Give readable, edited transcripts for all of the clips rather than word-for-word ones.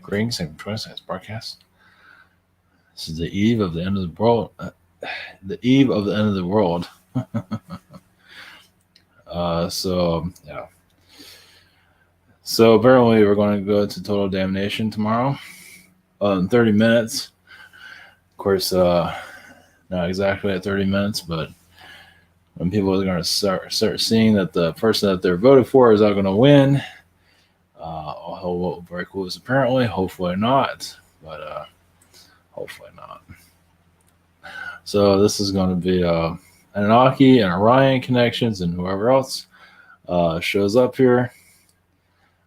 Greetings and 26 broadcast. This is the eve of the end of the world. The eve of the end of the world. Yeah. So apparently we're going to go to total damnation tomorrow in 30 minutes. Of course, not exactly at 30 minutes, but when people are going to start seeing that the person that they're voted for is not going to win, all will break loose apparently. Hopefully not, but hopefully not. So this is going to be Anunnaki and Orion connections and whoever else shows up here.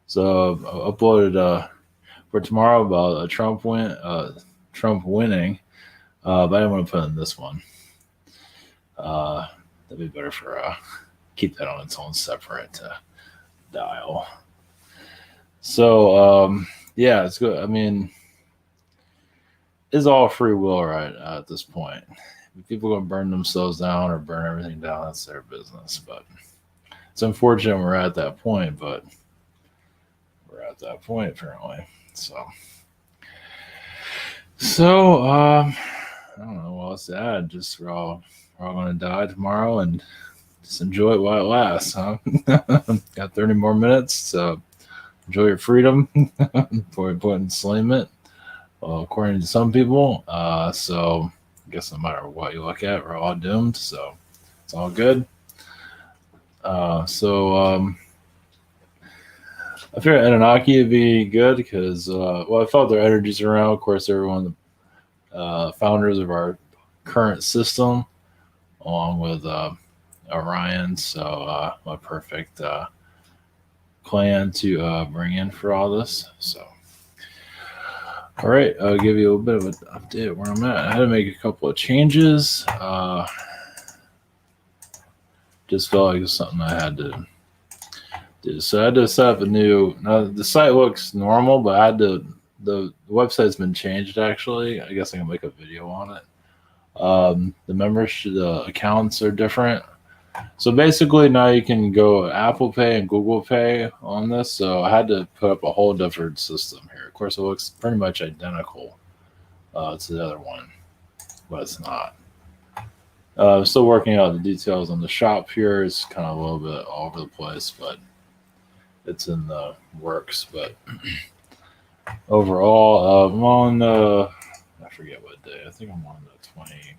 So I uploaded for tomorrow about Trump winning, but I didn't want to put in this one. That'd be better for keep that on its own separate dial. So yeah, it's good. I mean, it's all free will, right? At this point, if people are gonna burn themselves down or burn everything down, that's their business. But it's unfortunate we're at that point. But we're at that point apparently. So I don't know what else to add. Just we're all gonna die tomorrow, and just enjoy it while it lasts. Huh? Got 30 more minutes, so enjoy your freedom before we put enslavement. Well, according to some people. So I guess no matter what you look at, we're all doomed. So it's all good. I figured Anunnaki would be good because, I felt their energies around. Of course, they're one of the founders of our current system, along with Orion. So a perfect clan to bring in for all this. So. All right, I'll give you a bit of an update where I'm at. I had to make a couple of changes. Just felt like it was something I had to do. So I had to set up a new. Now the site looks normal, but I had to. The website's been changed actually. I guess I can make a video on it. The membership, the accounts are different. So basically now you can go Apple Pay and Google Pay on this. So I had to put up a whole different system here. Of course, it looks pretty much identical to the other one, but it's not. I'm still working out the details on the shop here. It's kind of a little bit all over the place, but it's in the works. But overall, I'm on, I forget what day. I think I'm on the 20.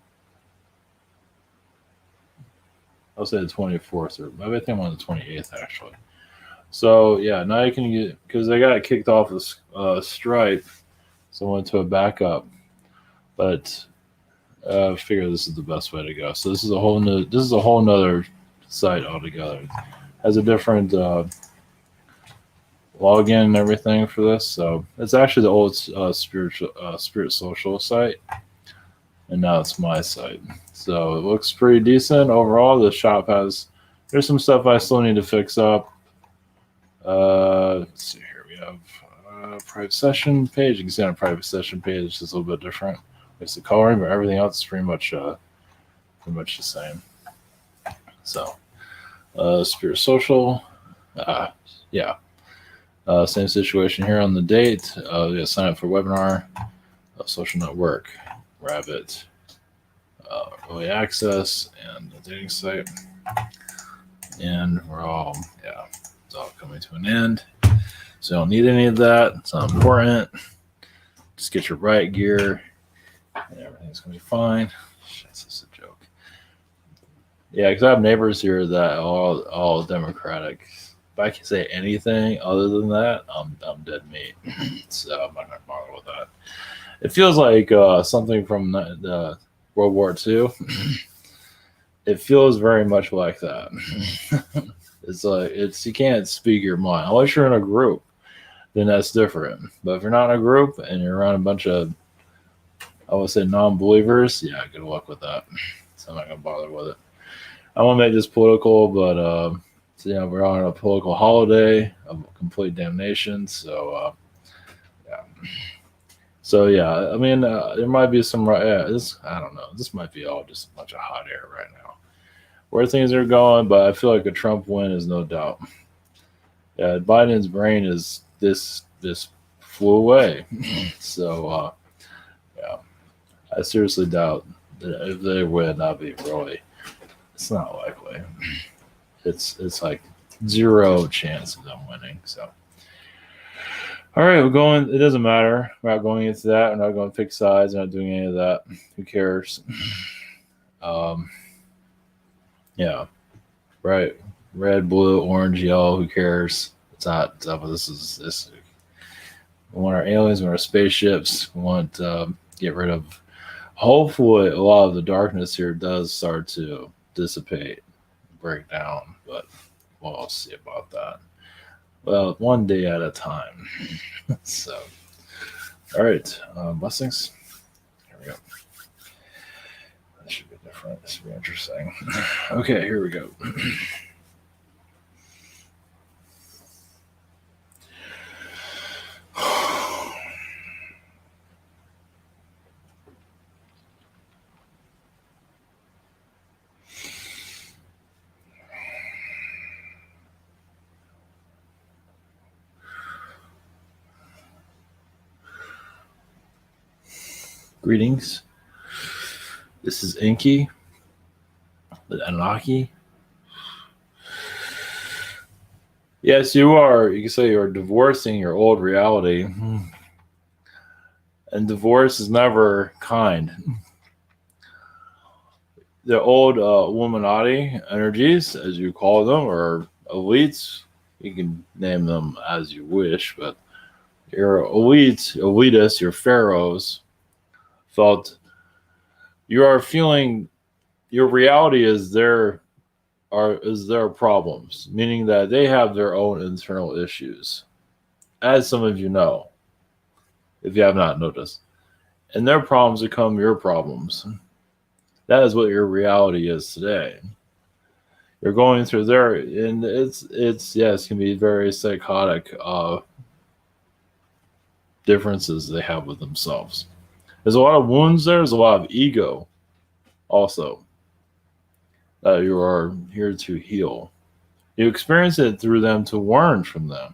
I'll say the 24th, or maybe I think I'm on the 28th actually. So yeah, now you can get, because I got kicked off of Stripe, so I went to a backup. But I figure this is the best way to go. So this is a whole nother site altogether. It has a different login and everything for this. So it's actually the old Spirit Social site, and now it's my site. So it looks pretty decent overall. The shop there's some stuff I still need to fix up. Let's see here. We have a private session page. You can see on a private session page, it's just a little bit different. It's the coloring, but everything else is pretty much the same. So, Spirit Social, yeah. Same situation here on the date. Yeah, sign up for webinar, social network, Rabbit, early access, and the dating site. And we're all, it's all coming to an end. So you don't need any of that. It's not important. Just get your riot gear, and everything's gonna be fine. Shit, this is a joke. Yeah, because I have neighbors here that are all Democratic. If I can say anything other than that, I'm dead meat. So I'm not gonna bother with that. It feels like something from the World War II. It feels very much like that. It's like you can't speak your mind unless you're in a group. Then that's different. But if you're not in a group and you're around a bunch of, I would say, non-believers, yeah, good luck with that. So I'm not gonna bother with it. I won't make this political, but we're on a political holiday of complete damnation. So yeah. So yeah, I mean, there might be some. I don't know. This might be all just a bunch of hot air right now, where things are going. But I feel like a Trump win is no doubt. Yeah, Biden's brain is this flew away. So yeah, I seriously doubt that if they win, that'd be really. It's not likely. It's like zero chance of them winning. So. All right, we're going. It doesn't matter. We're not going into that. We're not going to pick sides. We're not doing any of that. Who cares? Yeah, right. Red, blue, orange, yellow. Who cares? It's not. This is this. We want our aliens. We want our spaceships. We want get rid of. Hopefully, a lot of the darkness here does start to dissipate, break down. But we'll see about that. Well, one day at a time. So, all right. Blessings. Here we go. This should be different. This should be interesting. Okay, here we go. Greetings. This is Inky, the Anunnaki. Yes, you are. You can say you're divorcing your old reality. And divorce is never kind. The old Illuminati energies, as you call them, or elites, you can name them as you wish, but your elitists, your pharaohs, felt you are feeling your reality is their problems, meaning that they have their own internal issues, as some of you know, if you have not noticed, and their problems become your problems. That is what your reality is today. You're going through there, and it's yes, can be very psychotic differences they have with themselves. There's a lot of wounds there. There's a lot of ego also that you are here to heal. You experience it through them to learn from them.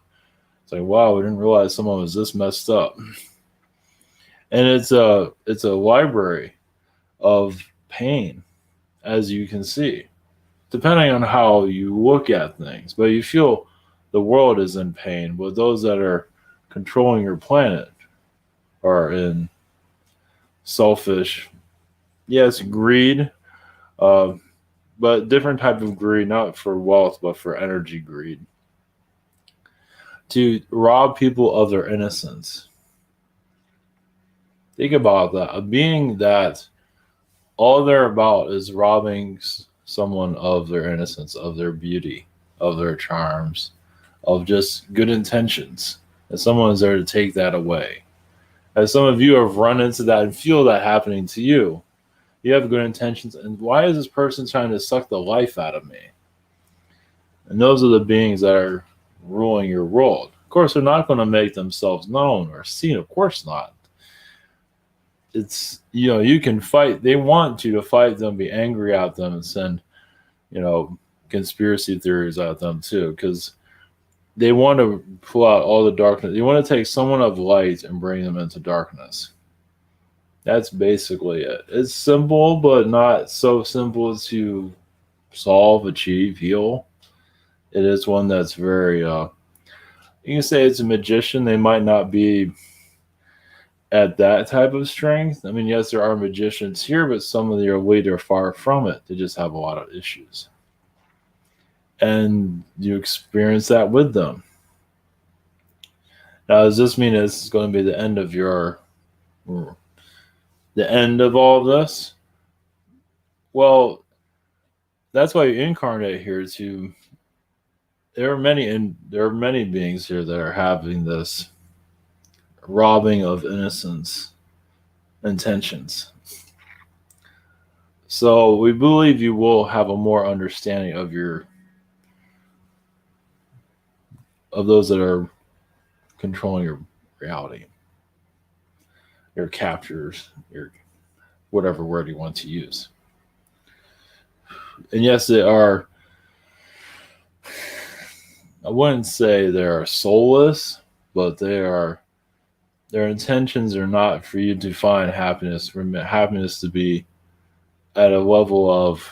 It's like, wow, we didn't realize someone was this messed up. And it's a library of pain, as you can see, depending on how you look at things. But you feel the world is in pain, but those that are controlling your planet are in selfish, yes, greed, but different type of greed, not for wealth, but for energy greed, to rob people of their innocence. Think about that. A being that all they're about is robbing someone of their innocence, of their beauty, of their charms, of just good intentions. And someone is there to take that away. As some of you have run into that and feel that happening to you, you have good intentions. And why is this person trying to suck the life out of me? And those are the beings that are ruling your world. Of course, they're not going to make themselves known or seen. Of course not. It's, you can fight. They want you to fight them, be angry at them, and send, conspiracy theories at them too, because they want to pull out all the darkness. They want to take someone of light and bring them into darkness. That's basically it. It's simple, but not so simple to solve, achieve, heal. It is one that's very, you can say it's a magician. They might not be at that type of strength. I mean, yes, there are magicians here, but some of the elite are far from it. They just have a lot of issues. And you experience that with them. Now, does this mean it's going to be the end of the end of all of this? Well, that's why you incarnate here to. There are many beings here that are having this robbing of innocence intentions. So we believe you will have a more understanding of those that are controlling your reality, your captors, your whatever word you want to use. And yes, they are. I wouldn't say they are soulless, but they are Their intentions are not for you to find happiness, for happiness to be at a level of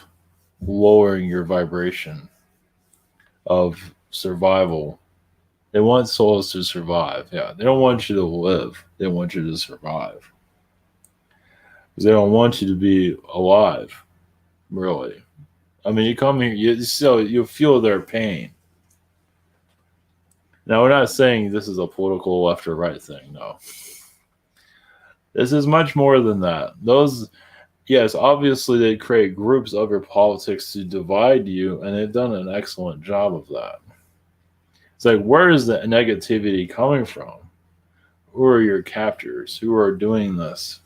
lowering your vibration of survival. They want souls to survive. Yeah, they don't want you to live. They want you to survive. Because they don't want you to be alive, really. I mean, you come here, you feel their pain. Now, we're not saying this is a political left or right thing. No, this is much more than that. Those, yes, obviously they create groups of your politics to divide you, and they've done an excellent job of that. It's like, where is the negativity coming from? Who are your captors? Who are doing this?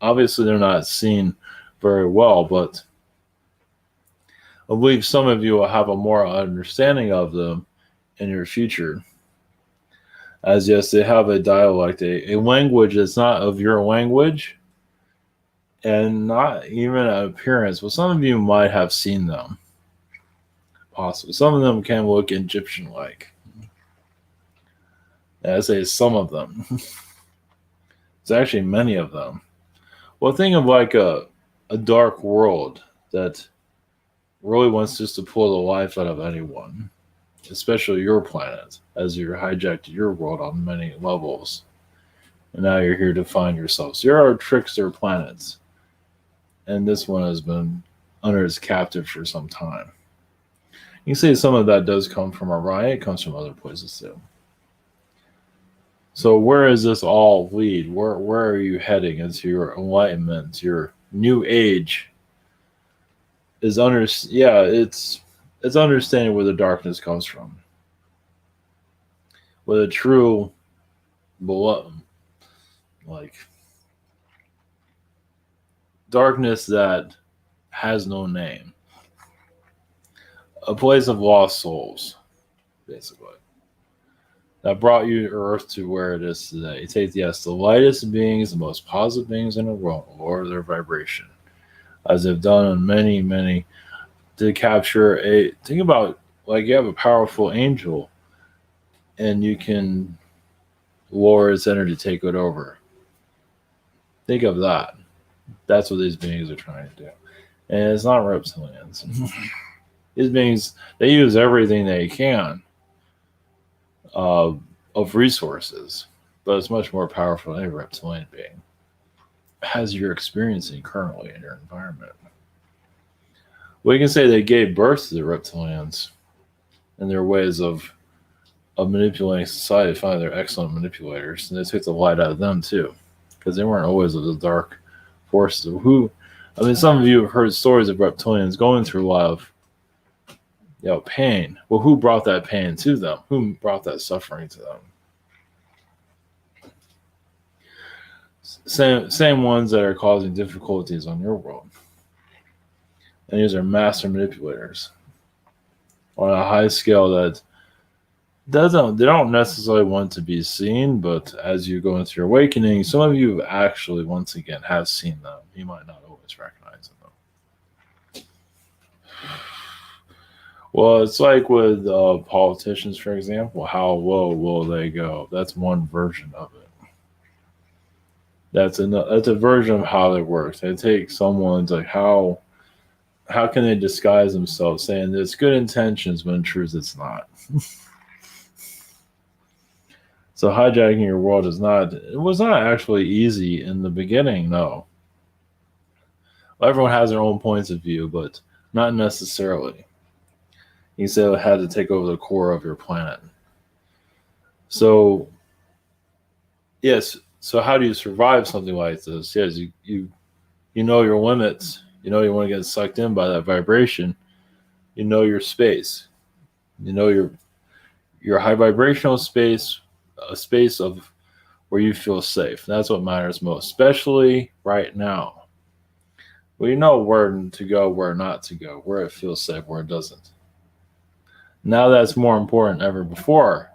Obviously, they're not seen very well, but I believe some of you will have a more understanding of them in your future. As yes, they have a dialect, a language that's not of your language, and not even an appearance. Well, some of you might have seen them, possibly. Some of them can look Egyptian-like. I say some of them. It's actually many of them. Well, think of like a dark world that really wants just to pull the life out of anyone, especially your planet, as you're hijacked your world on many levels. And now you're here to find yourself. So there are trickster planets. And this one has been under its captive for some time. You can see some of that does come from Orion. It comes from other places too. So where does this all lead? Where are you heading into your enlightenment, your new age? It's understanding where the darkness comes from. Where the true like darkness that has no name. A place of lost souls, basically. That brought you to Earth to where it is today. You take, yes, the lightest beings, the most positive beings in the world, lower their vibration. As they've done on many, many, to capture think about, like, you have a powerful angel, and you can lower its energy, take it over. Think of that. That's what these beings are trying to do. And it's not reptilians. These beings, they use everything they can of resources, but it's much more powerful than any reptilian being, as you're experiencing currently in your environment. We can say they gave birth to the reptilians and their ways of manipulating society. Finally, they're excellent manipulators, and they took the light out of them too, because they weren't always of the dark forces. Some of you have heard stories of reptilians going through a lot of pain. Well, who brought that pain to them? Who brought that suffering to them? Same ones that are causing difficulties on your world. And these are master manipulators on a high scale that they don't necessarily want to be seen, but as you go into your awakening, some of you actually, once again, have seen them. You might not always recognize them. Well, it's like with politicians, for example. How low will they go? That's one version of it. That's a version of how it works. They take someone's like how can they disguise themselves, saying it's good intentions when in truth it's not. So hijacking your world was not actually easy in the beginning. No. Everyone has their own points of view, but not necessarily. You said it had to take over the core of your planet. So, yes. So how do you survive something like this? Yes, you know your limits. You know you want to get sucked in by that vibration. You know your space. You know your high vibrational space, a space of where you feel safe. That's what matters most, especially right now. Well, you know where to go, where not to go, where it feels safe, where it doesn't. Now that's more important than ever before,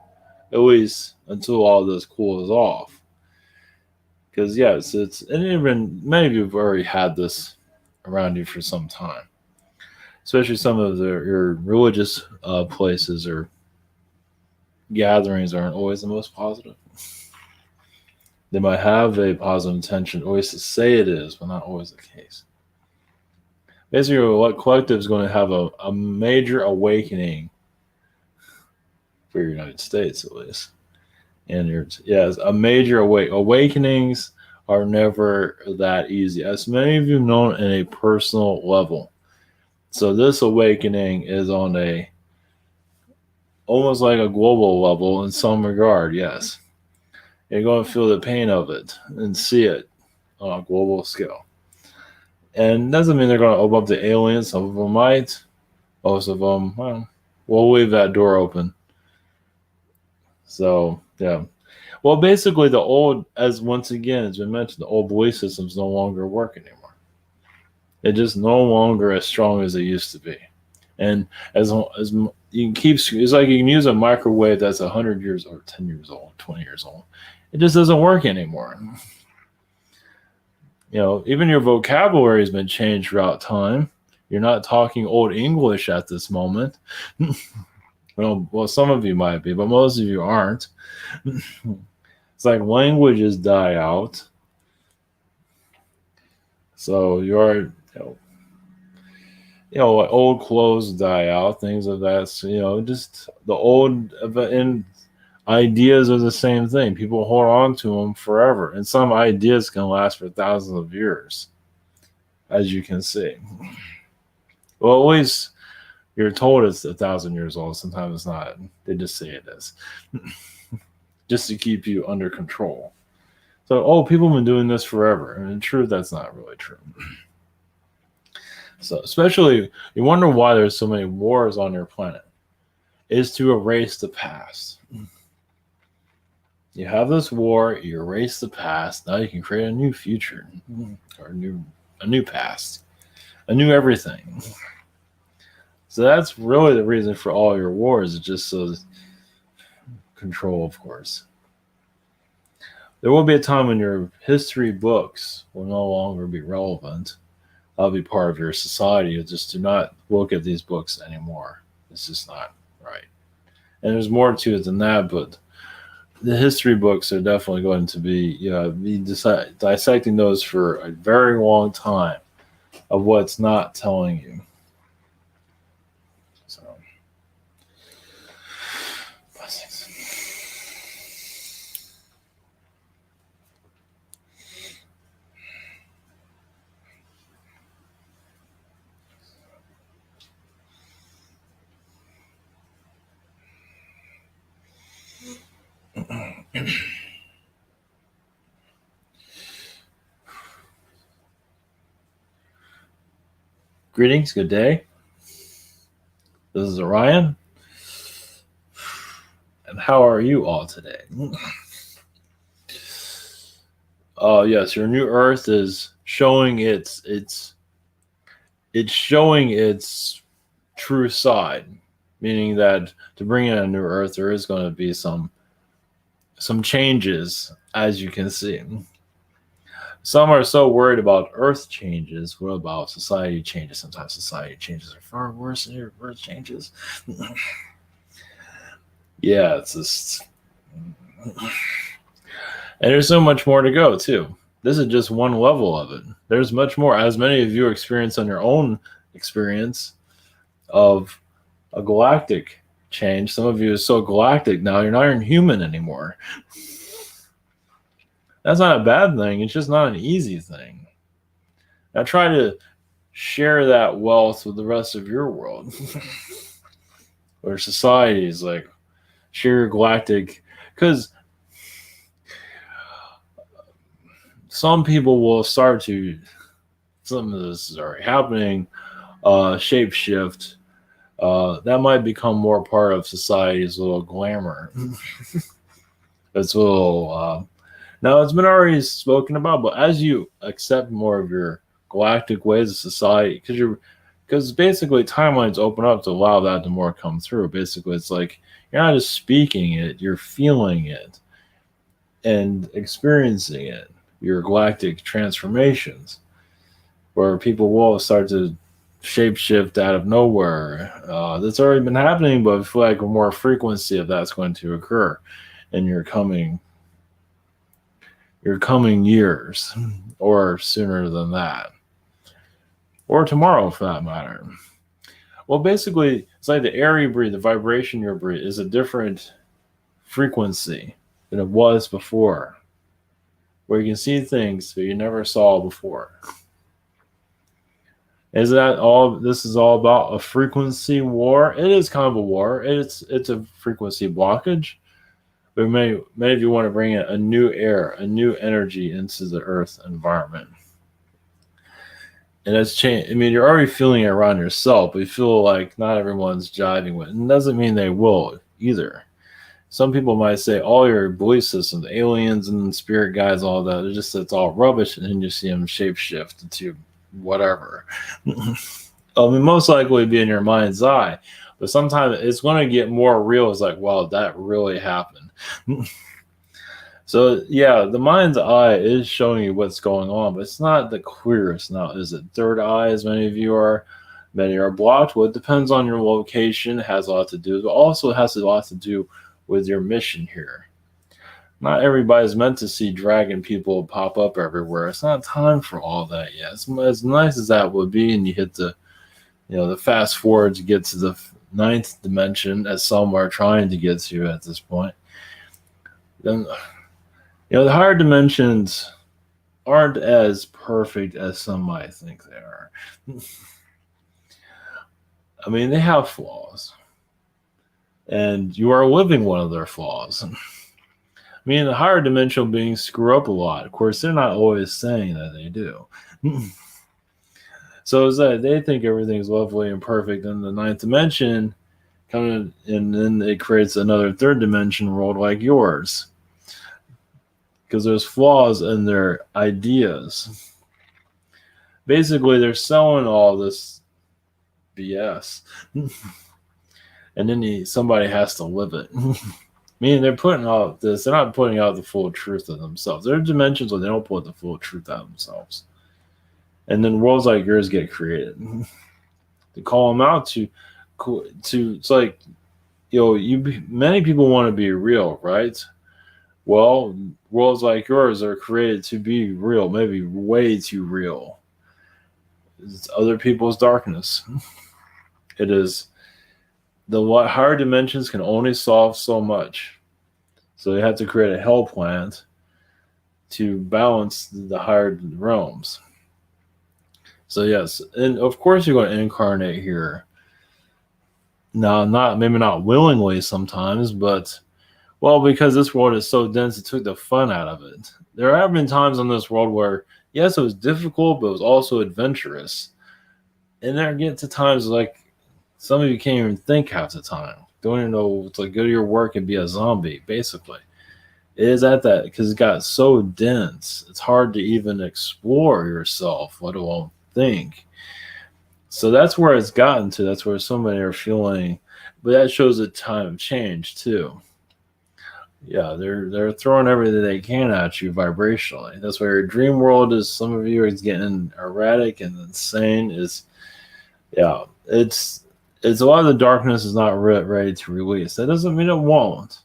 at least until all this cools off. Because yes, and even many of you have already had this around you for some time, especially some of your religious places or gatherings aren't always the most positive. They might have a positive intention, always to say it is, but not always the case. Basically, what collective is going to have a major awakening for the United States, at least. And yes, a major awakenings are never that easy, as many of you know in a personal level. So this awakening is on a almost like a global level in some regard, yes. You're going to feel the pain of it and see it on a global scale. And doesn't mean they're going to open up to aliens. Some of them might. Most of them, well, we'll leave that door open. So, yeah. Well, basically, the old, as once again, as been mentioned, the old belief systems no longer work anymore. They're just no longer as strong as they used to be. And as you can keep, it's like you can use a microwave that's 100 years or 10 years old, 20 years old. It just doesn't work anymore. Even your vocabulary has been changed throughout time. You're not talking Old English at this moment. Well, some of you might be, but most of you aren't. It's like languages die out. So you're, old clothes die out, things of that. So, just the old and ideas are the same thing. People hold on to them forever, and some ideas can last for thousands of years, as you can see. Well, at least you're told it's 1,000 years old. Sometimes it's not. They just say it is, just to keep you under control. So, people have been doing this forever. And in truth, that's not really true. So, especially, you wonder why there's so many wars on your planet. Is to erase the past. You have this war, you erase the past, now you can create a new future, or a new past, a new everything. So that's really the reason for all your wars, is just so control, of course. There will be a time when your history books will no longer be relevant. That'll be part of your society. Just do not look at these books anymore. It's just not right. And there's more to it than that, but the history books are definitely going to be, dissecting those for a very long time of what's not telling you. So, blessings. Greetings, good day. This is Orion. And how are you all today? Yes, your new Earth is showing it's showing its true side, meaning that to bring in a new Earth, there is going to be some changes, as you can see. Some are so worried about Earth changes. What about society changes? Sometimes society changes are far worse than your Earth changes. Yeah, it's just... And there's so much more to go, too. This is just one level of it. There's much more, as many of you experience on your own experience of a galactic change. Some of you are so galactic now, you're not even human anymore. That's not a bad thing. It's just not an easy thing. Now try to share that wealth with the rest of your world. Or societies, like share your galactic, because some people will start to, some of this is already happening, shapeshift. That might become more part of society's little glamour. It's a little... Now, it's been already spoken about, but as you accept more of your galactic ways of society, because basically timelines open up to allow that to more come through. Basically, it's like you're not just speaking it, you're feeling it and experiencing it, your galactic transformations, where people will start to shapeshift out of nowhere. That's already been happening, but I feel like more frequency of that's going to occur in your coming your coming years, or sooner than that, or tomorrow for that matter. Well, basically, it's like the air you breathe, the vibration you breathe is a different frequency than it was before, where you can see things that you never saw before. Is that all? This is all about a frequency war. It is kind of a war. It's a frequency blockage. But many of you want to bring in a new air, a new energy into the Earth environment. And that's changed. I mean, you're already feeling it around yourself, but you feel like not everyone's jiving with it. And it doesn't mean they will either. Some people might say all your belief systems, aliens and spirit guides, all that, it's all rubbish, and then you see them shapeshift into whatever. I mean, most likely be in your mind's eye, but sometimes it's going to get more real. It's like, wow, that really happened. So yeah, the mind's eye is showing you what's going on, but it's not the clearest now, is it? Third eye, as many are blocked. Well, it depends on your location. It has a lot to do, but also it has a lot to do with your mission here. Not everybody's meant to see dragon people pop up everywhere. It's not time for all that yet. As nice as that would be, and you hit the fast forward to get to the 9th dimension, as some are trying to get to at this point. Then, the higher dimensions aren't as perfect as some might think they are. I mean, they have flaws. And you are living one of their flaws. I mean, the higher dimensional beings screw up a lot. Of course, they're not always saying that they do. So it's that they think everything's lovely and perfect in the 9th dimension, and then it creates another 3rd dimension world like yours. Because there's flaws in their ideas. Basically, they're selling all this BS. And then somebody has to live it. Meaning they're putting out this, they're not putting out the full truth of themselves. There are dimensions where they don't put the full truth out of themselves. And then worlds like yours get created. To call them out to it's like, many people want to be real, right? Well, worlds like yours are created to be real, maybe way too real. It's other people's darkness. It is. The higher dimensions can only solve so much. So they have to create a hell plant to balance the higher realms. So yes, and of course you're going to incarnate here. Now, maybe not willingly sometimes, but because this world is so dense, it took the fun out of it. There have been times on this world where, yes, it was difficult, but it was also adventurous. And there get to times like some of you can't even think half the time. Don't even know. It's like go to your work and be a zombie, basically. It is at that because it got so dense. It's hard to even explore yourself, let alone think. So that's where it's gotten to. That's where so many are feeling. But that shows a time of change too. Yeah, they're throwing everything they can at you vibrationally. That's why your dream world is. Some of you is getting erratic and insane. It's a lot of the darkness is not ready to release. That doesn't mean it won't.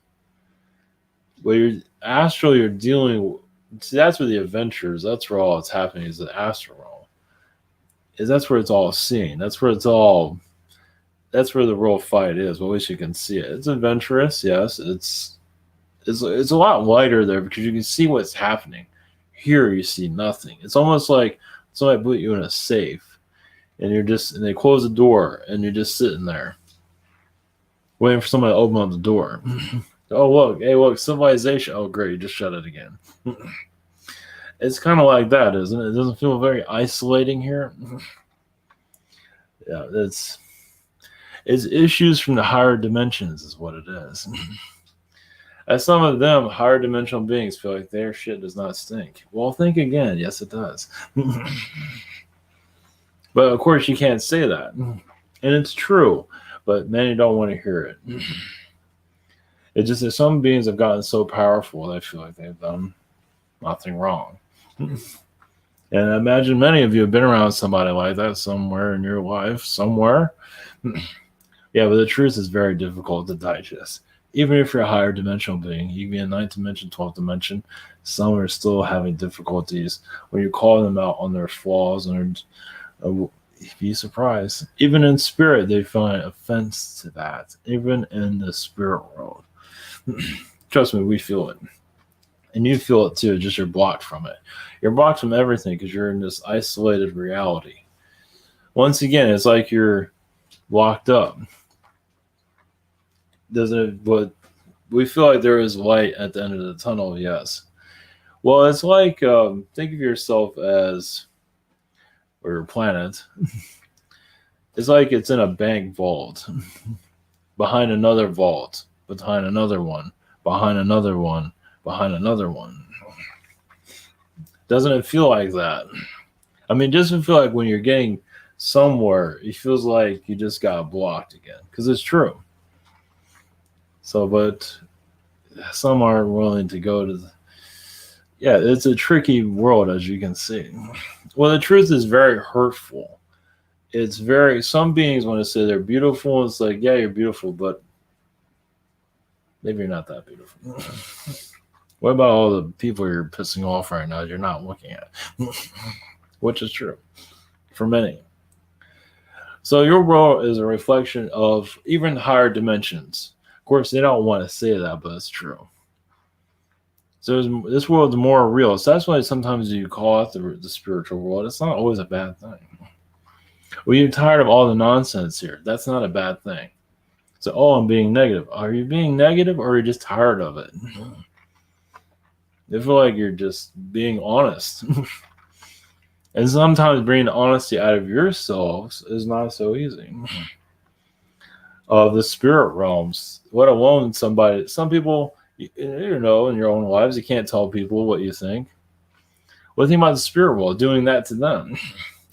But you're dealing. See, that's where the adventures. That's where all it's happening is the astral realm. That's where it's all seen. That's where the real fight is. Well, at least you can see it. It's adventurous, yes. It's a lot lighter there because you can see what's happening. Here you see nothing. It's almost like somebody put you in a safe, and they close the door, and you're just sitting there, waiting for somebody to open up the door. Oh look, civilization. Oh great, you just shut it again. It's kind of like that, isn't it? It doesn't feel very isolating here. Yeah, it's issues from the higher dimensions is what it is. As some of them higher dimensional beings feel like their shit does not stink. Well, think again. Yes, it does. But of course, you can't say that. And it's true, but many don't want to hear it. It's just that some beings have gotten so powerful they feel like they've done nothing wrong. And I imagine many of you have been around somebody like that somewhere in your life, somewhere. Yeah, but the truth is very difficult to digest. Even if you're a higher dimensional being, you can be in 9th dimension, 12th dimension, some are still having difficulties when you call them out on their flaws and be surprised. Even in spirit, they find offense to that. Even in the spirit world. Trust me, we feel it. And you feel it too, just you're blocked from it. You're blocked from everything because you're in this isolated reality. Once again, it's like you're locked up. But we feel like there is light at the end of the tunnel, yes. Well, it's like, think of yourself as, or your planet, it's like it's in a bank vault, behind another vault, behind another one, behind another one, behind another one. Doesn't it feel like that? I mean, doesn't it feel like when you're getting somewhere, it feels like you just got blocked again? Because it's true. So, but some aren't willing to go to yeah, it's a tricky world, as you can see. Well, the truth is very hurtful. It's very, some beings want to say they're beautiful. It's like, yeah, you're beautiful, but maybe you're not that beautiful. What about all the people you're pissing off right now you're not looking at? Which is true for many. So your world is a reflection of even higher dimensions. Of course, they don't want to say that, but it's true. So this world is more real. So that's why sometimes you call it the spiritual world. It's not always a bad thing. Well, you're tired of all the nonsense here. That's not a bad thing. So, I'm being negative. Are you being negative or are you just tired of it? I feel like you're just being honest. And sometimes bringing honesty out of yourselves is not so easy. The spirit realms, let alone some people, in your own lives, you can't tell people what you think. What do you think about the spirit world doing that to them?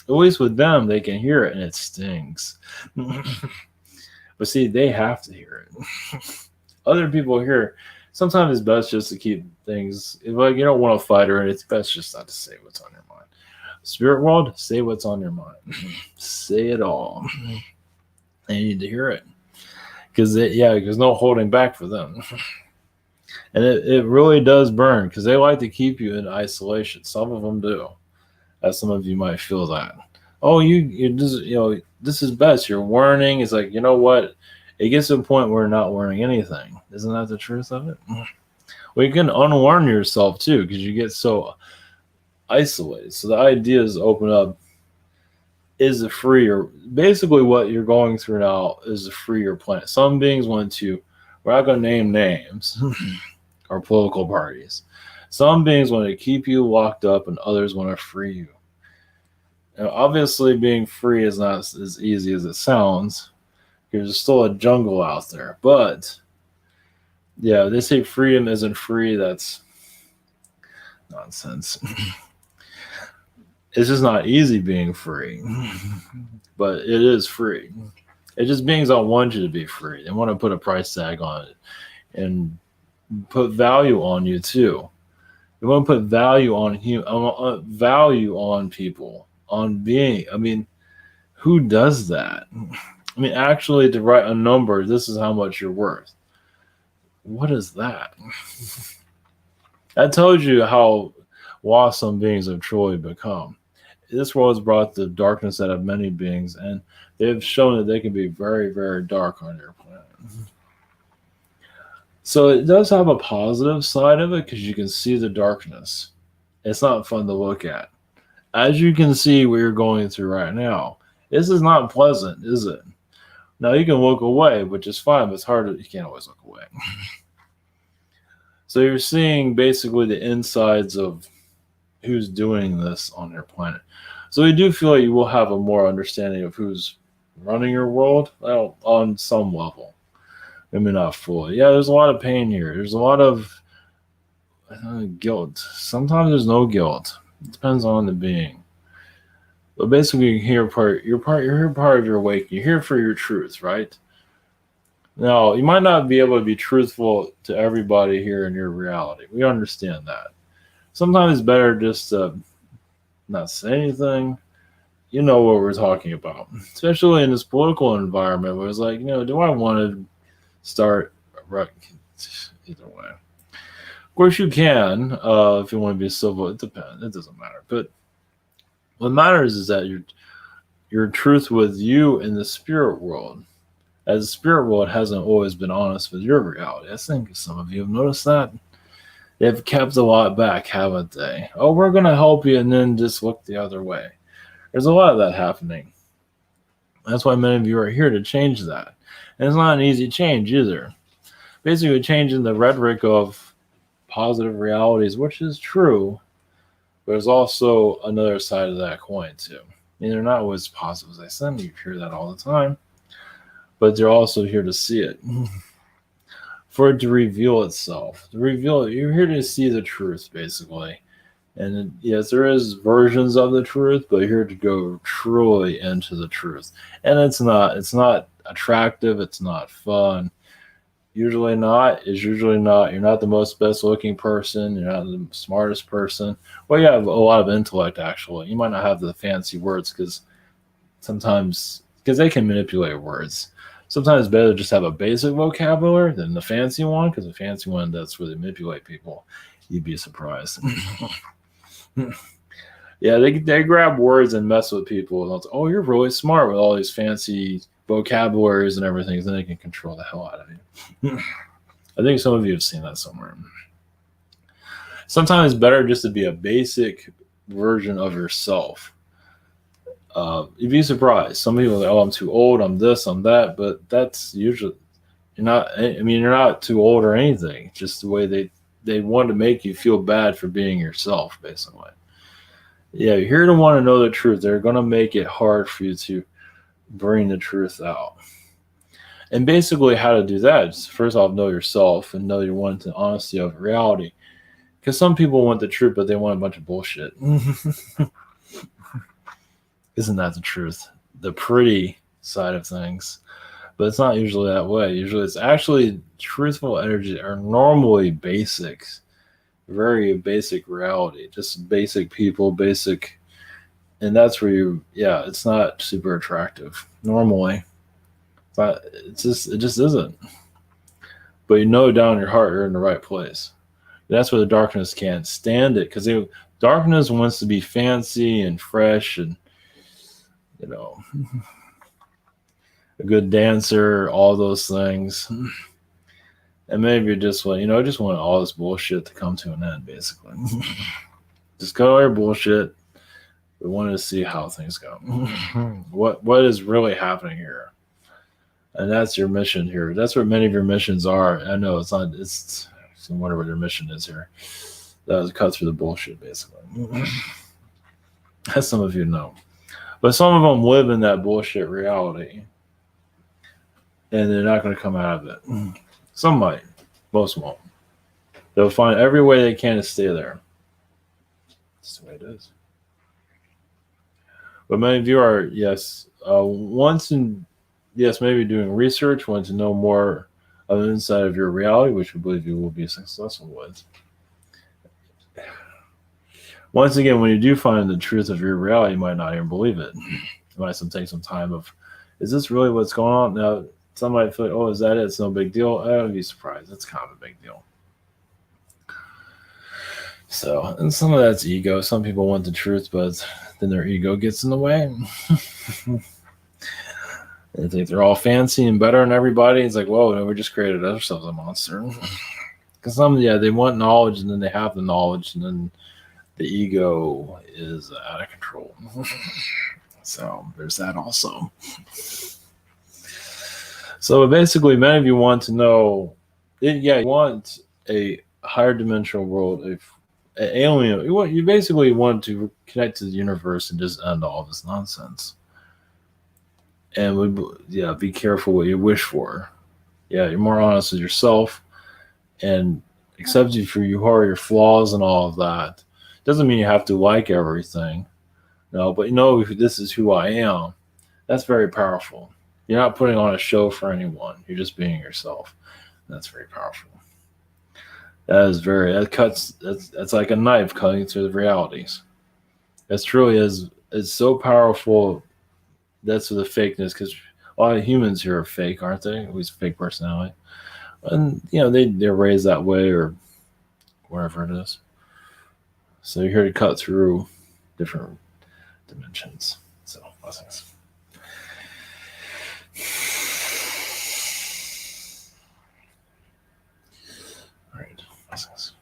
At least with them, they can hear it and it stings. But see, they have to hear it. Other people hear, sometimes it's best just to keep things, like you don't want to fight or anything, it's best just not to say what's on your mind. Spirit world, say what's on your mind. Say it all. They need to hear it. Because there's no holding back for them. And it really does burn because they like to keep you in isolation. Some of them do. As some of you might feel that. Oh, this is best. You're learning. It's like, you know what? It gets to a point where you're not learning anything. Isn't that the truth of it? Well, you can unlearn yourself too because you get so isolated. So the idea is open up. Is a freer. Basically, what you're going through now is a freer planet. Some beings want to, we're not going to name names or political parties. Some beings want to keep you locked up and others want to free you. Now, obviously, being free is not as easy as it sounds. There's still a jungle out there. But, yeah, they say freedom isn't free. That's nonsense. It's just not easy being free. But it is free. It just beings don't want you to be free. They want to put a price tag on it and put value on you too. They want to put value on value on people, on being. I mean, who does that? I mean, actually, to write a number, this is how much you're worth. What is that? That tells you how lost some beings have truly become. This world has brought the darkness out of many beings, and they've shown that they can be very, very dark on your planet. So it does have a positive side of it because you can see the darkness. It's not fun to look at. As you can see what you're going through right now, this is not pleasant, is it? Now you can look away, which is fine, but it's hard. You can't always look away. So you're seeing basically the insides of who's doing this on your planet. So we do feel like you will have a more understanding of who's running your world, well, on some level. Maybe not fully. Yeah, there's a lot of pain here. There's a lot of guilt. Sometimes there's no guilt. It depends on the being. But basically, you're here part of your awakening. You're here for your truth, right? Now, you might not be able to be truthful to everybody here in your reality. We understand that. Sometimes it's better just to not say anything. You know what we're talking about. Especially in this political environment where it's like, do I want to start right. Either way. Of course, you can if you want to be civil. It depends. It doesn't matter. But what matters is that your truth with you in the spirit world. As the spirit world hasn't always been honest with your reality. I think some of you have noticed that. They've kept a lot back, haven't they? Oh, we're going to help you, and then just look the other way. There's a lot of that happening. That's why many of you are here to change that. And it's not an easy change either. Basically, changing the rhetoric of positive realities, which is true, but there's also another side of that coin, too. I mean, they're not always positive, as I said. You hear that all the time. But they're also here to see it. For it to reveal itself. To reveal it. You're here to see the truth, basically. And yes, there is versions of the truth, but you're here to go truly into the truth. And it's not attractive, it's not fun. Usually not. It's usually not. You're not the most best looking person, you're not the smartest person. Well, you have a lot of intellect, actually. You might not have the fancy words because they can manipulate words. Sometimes it's better to just have a basic vocabulary than the fancy one, because the fancy one, that's where they manipulate people. You'd be surprised. Yeah, they grab words and mess with people. And oh, you're really smart with all these fancy vocabularies and everything. Then they can control the hell out of you. I think some of you have seen that somewhere. Sometimes it's better just to be a basic version of yourself. You'd be surprised. Some people are like, oh, I'm too old, I'm this, I'm that, but that's usually you're not too old or anything. It's just the way they want to make you feel bad for being yourself, basically. Yeah, you're here to want to know the truth. They're going to make it hard for you to bring the truth out. And basically how to do that is, first off, know yourself and know you want the honesty of reality. Because some people want the truth, but they want a bunch of bullshit. Isn't that the truth? The pretty side of things. But it's not usually that way. Usually it's actually truthful energy are normally basics. Very basic reality. Just basic people, basic. And that's where it's not super attractive. Normally. But it just isn't. But you know down in your heart you're in the right place. That's where the darkness can't stand it. Because darkness wants to be fancy and fresh and a good dancer, all those things. And maybe you're just just want all this bullshit to come to an end, basically. Just cut all your bullshit. We wanted to see how things go. What is really happening here? And that's your mission here. That's what many of your missions are. I know it's I wonder what your mission is here. That was cut through the bullshit, basically. As some of you know. But some of them live in that bullshit reality. And they're not going to come out of it. Some might. Most won't. They'll find every way they can to stay there. That's the way it is. But many of you are, maybe doing research, want to know more of the inside of your reality, which we believe you will be successful with. Once again, when you do find the truth of your reality, you might not even believe it. It might take some time of, is this really what's going on? Now, some might feel like, oh, is that it? It's no big deal. I would be surprised. It's kind of a big deal. So, and some of that's ego. Some people want the truth, but then their ego gets in the way. They think they're all fancy and better than everybody. It's like, whoa, no, we just created ourselves a monster. Because they want knowledge, and then they have the knowledge, and then the ego is out of control. So there's that also. So basically, many of you want to know, you want a higher dimensional world, an alien. You basically want to connect to the universe and just end all this nonsense. And be careful what you wish for. Yeah, you're more honest with yourself and accept you for you are, your flaws and all of that. Doesn't mean you have to like everything. No, but this is who I am. That's very powerful. You're not putting on a show for anyone. You're just being yourself. That's very powerful. That's like a knife cutting through the realities. That's truly it's so powerful. That's the fakeness, because a lot of humans here are fake, aren't they? At least fake personality. And they're raised that way or wherever it is. So you're here to cut through different dimensions. So blessings. All right, blessings.